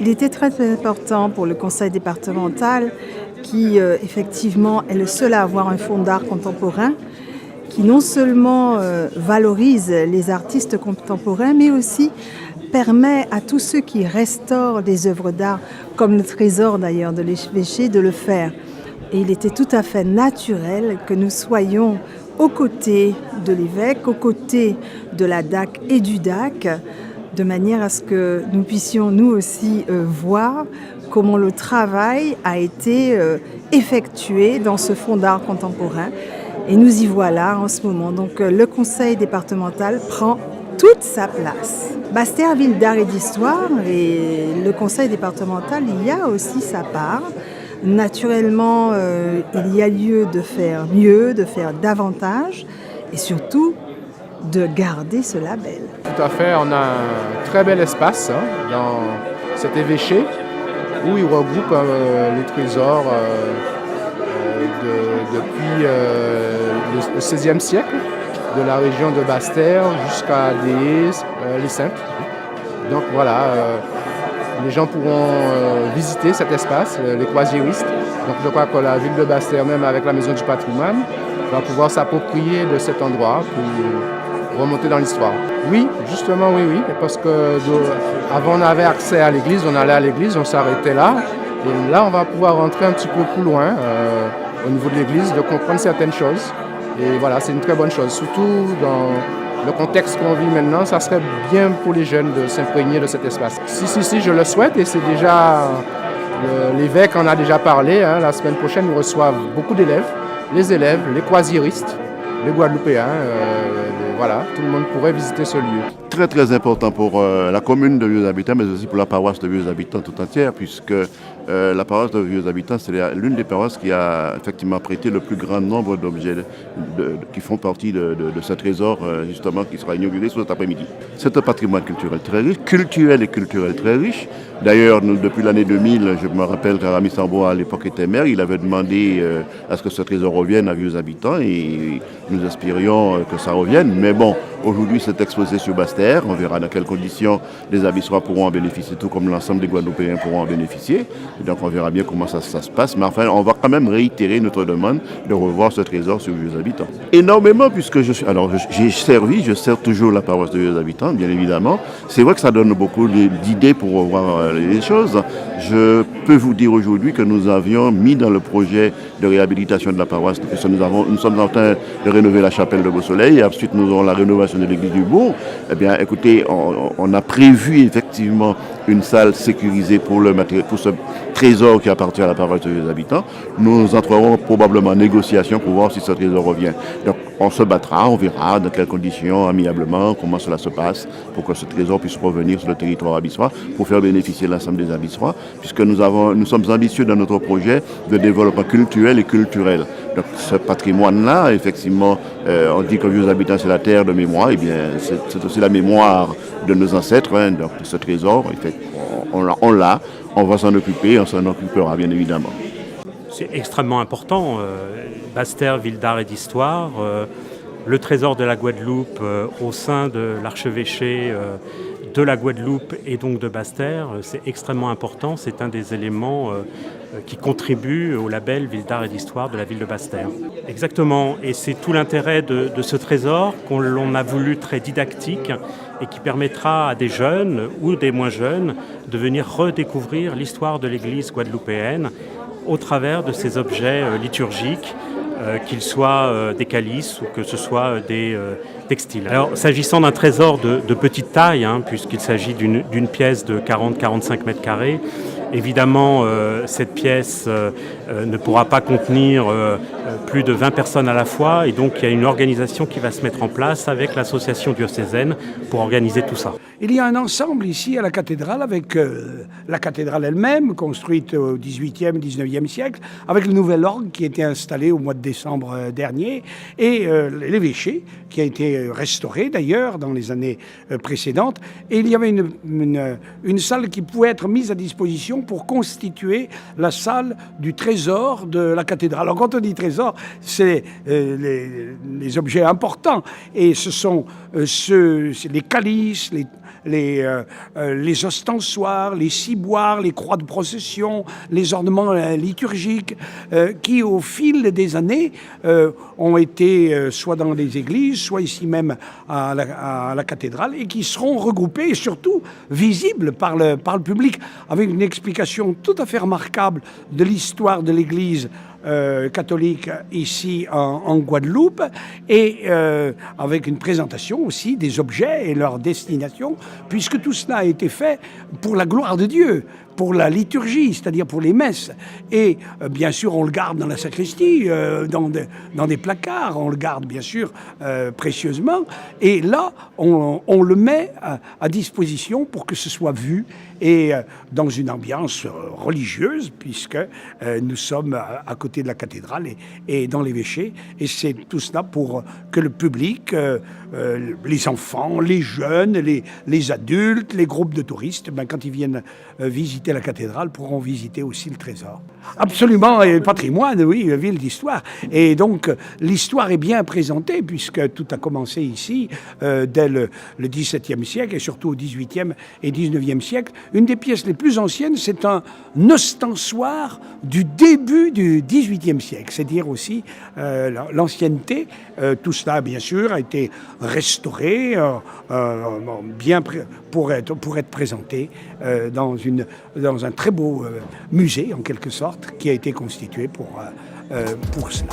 Il était très, très important pour le conseil départemental qui, effectivement, est le seul à avoir un fonds d'art contemporain qui non seulement valorise les artistes contemporains, mais aussi permet à tous ceux qui restaurent des œuvres d'art, comme le trésor d'ailleurs de l'évêché, de le faire. Et il était tout à fait naturel que nous soyons aux côtés de l'évêque, aux côtés de la DAC et du DAC, de manière à ce que nous puissions nous aussi voir comment le travail a été effectué dans ce fonds d'art contemporain. Et nous y voilà en ce moment. Donc le conseil départemental prend toute sa place. Basse-Terre, ville d'art et d'histoire, et le conseil départemental y a aussi sa part. Naturellement, il y a lieu de faire mieux, de faire davantage et surtout de garder ce label. Tout à fait, on a un très bel espace dans cet évêché où il regroupe les trésors depuis le XVIe siècle, de la région de Basse-Terre jusqu'à les Saintes. Donc voilà, les gens pourront visiter cet espace, les croisiéristes. Donc je crois que la ville de Basse-Terre, même avec la Maison du patrimoine, va pouvoir s'approprier de cet endroit pour remonter dans l'histoire. Oui, justement, oui, parce que avant on avait accès à l'église, on allait à l'église, on s'arrêtait là. Et là, on va pouvoir rentrer un petit peu plus loin au niveau de l'église, de comprendre certaines choses. Et voilà, c'est une très bonne chose, surtout dans le contexte qu'on vit maintenant, ça serait bien pour les jeunes de s'imprégner de cet espace. Si, je le souhaite et c'est déjà, l'évêque en a déjà parlé, la semaine prochaine, nous reçoivent beaucoup d'élèves, les croisiéristes, les Guadeloupéens, voilà, tout le monde pourrait visiter ce lieu. Très très important pour la commune de Vieux-Habitants, mais aussi pour la paroisse de Vieux-Habitants tout entière, puisque la paroisse de Vieux-Habitants, c'est l'une des paroisses qui a effectivement prêté le plus grand nombre d'objets qui font partie de ce trésor, justement, qui sera inauguré cet après-midi. C'est un patrimoine culturel et culturel très riche. D'ailleurs, depuis l'année 2000, je me rappelle qu'Aramis Sambo, à l'époque, était maire, il avait demandé à ce que ce trésor revienne à Vieux-Habitants et nous espérions que ça revienne. Mais bon, aujourd'hui, c'est exposé sur Basse-Terre. On verra dans quelles conditions les Abyssois pourront en bénéficier, tout comme l'ensemble des Guadeloupéens pourront en bénéficier. Et donc, on verra bien comment ça se passe. Mais enfin, on va quand même réitérer notre demande de revoir ce trésor sur Vieux-Habitants. Énormément, puisque je sers toujours la paroisse de Vieux-Habitants, bien évidemment. C'est vrai que ça donne beaucoup d'idées pour revoir les choses. Je peux vous dire aujourd'hui que nous avions mis dans le projet de réhabilitation de la paroisse, puisque nous sommes en train de rénover la chapelle de Beau-Soleil, et ensuite nous aurons la rénovation de l'église du Bourg. Eh bien, écoutez, on a prévu effectivement une salle sécurisée pour ce trésor qui appartient à la paroisse des habitants. Nous entrerons probablement en négociation pour voir si ce trésor revient. Donc, on se battra, on verra dans quelles conditions, amiablement, comment cela se passe pour que ce trésor puisse revenir sur le territoire abyssois, pour faire bénéficier l'ensemble des Abyssois, puisque nous sommes ambitieux dans notre projet de développement culturel et culturel. Donc ce patrimoine-là, effectivement, on dit que Vieux-Habitants c'est la terre de mémoire, et bien c'est aussi la mémoire de nos ancêtres, donc ce trésor, en fait, on l'a, on va s'en occuper, on s'en occupera bien évidemment. C'est extrêmement important. Basse-Terre, ville d'art et d'histoire, le trésor de la Guadeloupe au sein de l'archevêché de la Guadeloupe et donc de Basse-Terre, c'est extrêmement important. C'est un des éléments qui contribue au label Ville d'art et d'histoire de la ville de Basse-Terre. Exactement, et c'est tout l'intérêt de ce trésor qu'on a voulu très didactique et qui permettra à des jeunes ou des moins jeunes de venir redécouvrir l'histoire de l'église guadeloupéenne au travers de ces objets liturgiques, qu'ils soient des calices ou que ce soit des textiles. Alors, s'agissant d'un trésor de petite taille, puisqu'il s'agit d'une pièce de 40-45 mètres carrés, évidemment, cette pièce ne pourra pas contenir plus de 20 personnes à la fois, et donc il y a une organisation qui va se mettre en place avec l'association diocésaine pour organiser tout ça. Il y a un ensemble ici à la cathédrale avec la cathédrale elle-même, construite au XVIIIe, XIXe siècle, avec le nouvel orgue qui a été installé au mois de décembre dernier, et l'évêché qui a été restauré d'ailleurs dans les années précédentes. Et il y avait une salle qui pouvait être mise à disposition pour constituer la salle du trésor de la cathédrale. Alors quand on dit trésor, c'est les objets importants, et ce sont les calices, les ostensoirs, les ciboires, les croix de procession, les ornements liturgiques, qui au fil des années ont été soit dans les églises, soit ici même à la cathédrale, et qui seront regroupés et surtout visibles par le public, avec une explication tout à fait remarquable de l'histoire de l'Église catholique ici en Guadeloupe, et avec une présentation aussi des objets et leur destination, puisque tout cela a été fait pour la gloire de Dieu, pour la liturgie, c'est-à-dire pour les messes. Et bien sûr, on le garde dans la sacristie, dans des placards, on le garde bien sûr précieusement. Et là, on le met à disposition pour que ce soit vu, et dans une ambiance religieuse, puisque nous sommes à côté de la cathédrale et dans l'évêché. Et c'est tout cela pour que le public, les enfants, les jeunes, les adultes, les groupes de touristes, quand ils viennent visiter la cathédrale, pourront visiter aussi le trésor. Absolument, et patrimoine, oui, ville d'histoire. Et donc, l'histoire est bien présentée, puisque tout a commencé ici dès le XVIIe siècle, et surtout au XVIIIe et XIXe siècle. Une des pièces les plus anciennes, c'est un ostensoir du début du XVIIIe siècle, c'est-à-dire aussi l'ancienneté. Tout cela, bien sûr, a été restauré bien pour être présenté dans un très beau musée, en quelque sorte, qui a été constitué pour cela.